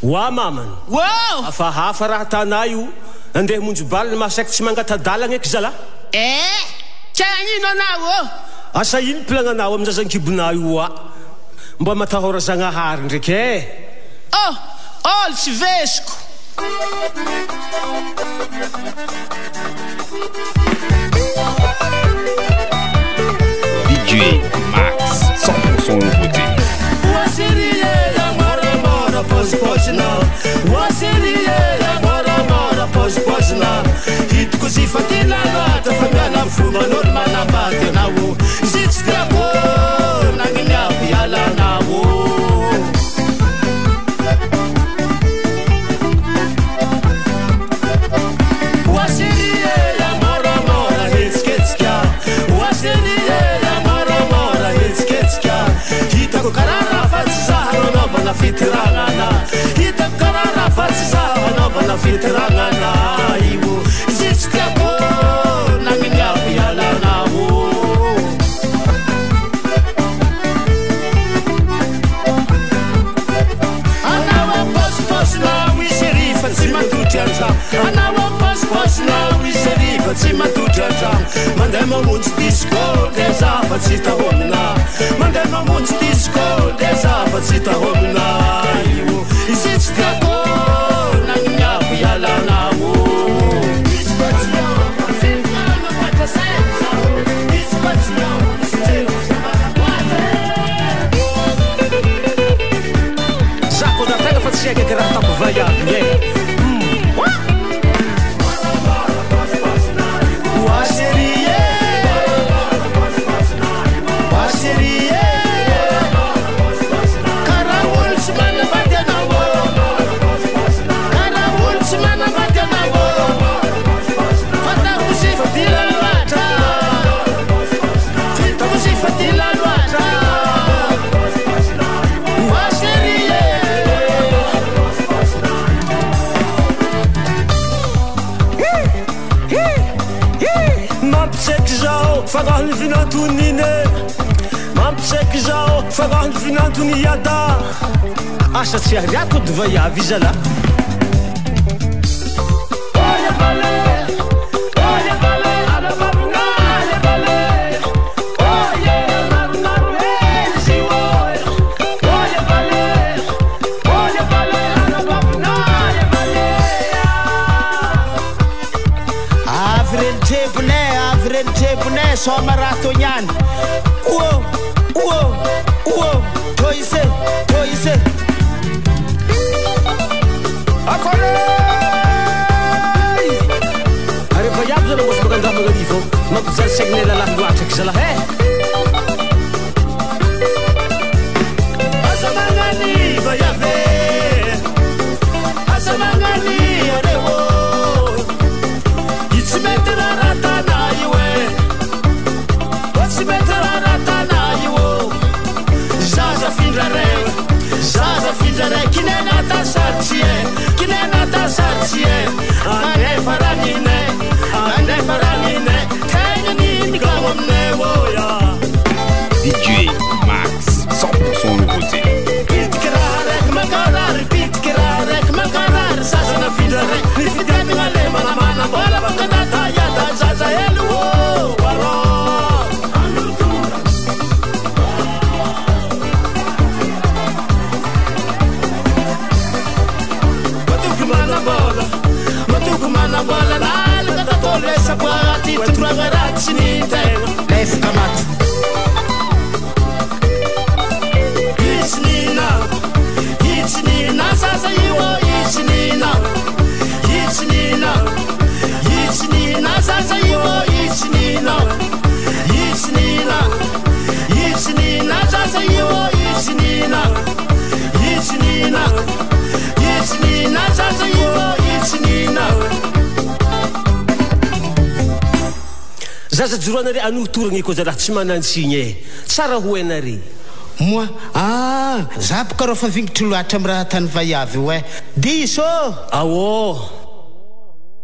Wa mamany. Wow! Hafa raha tanay io. Andeha monjo baly masaky tsy mangatadalagna eky zala. Ino anao? Asa ino pilagnanao amin'ny zazan-kibonao io a? Mba matahora Zagnahary ndraiky e. Olo tsy vesiko. DJ Max 100% nouveauté. Hitako sy fatila loatra fa miala foman'olo manambady anao zitsy tiako nagniniako ialanao oaserie ya moramora hetsiketsika oaserie ya moramora hetsiketsika hitako karara fa tsy zaho anaovana fitiragnana hitako karara fa tsy zaho anaovana fitiragnana io zitsy tiako nagniniako ialanao anao aposiposinao misy rifa tsy matotry antrano anao aposiposinao misy rifa tsy matotry antrano mandeha mamonjy disco le za fa tsy tahomina mandeha mamonjy disco le za fa tsy tahomina io zitsy tiako nagniniako ialanao Zako da tena fa tsy haika raha tapo vaiavy e. Fagahny vinantonine mampiseky zao fagahny vinantony yada asa tsy ariako dy vaiavy zala Soma rato nyan toise akore are vaiavy zala mosy maganda magnarifo mampijasegne lalahy loatraky zala he asa magnani vaiave asa magnani areo itsy mety raratana io e tsy mety raratana io zaza findrare kinenata saritsy e anefa ranine tegna ninigamo aminay oya DJ Max 100% nouveauté. pitiky raha raiky makarary zazana findrare nifidianagna le manamanambola bakadata yada zaza hely arô matuku mana bola nalika tatolesa boati tutragaratsi nintegna lefika matu itsinina sasa iwo itsinina sasa iwo itsinina sasa iwo itsinina sasa iwo itsinina zaza joranare anotoragny koa zalahy tsy manantsigny e tsara ho enare moi za boka rô fa vingitry loatra amy raha tany vaiavy io e diso awo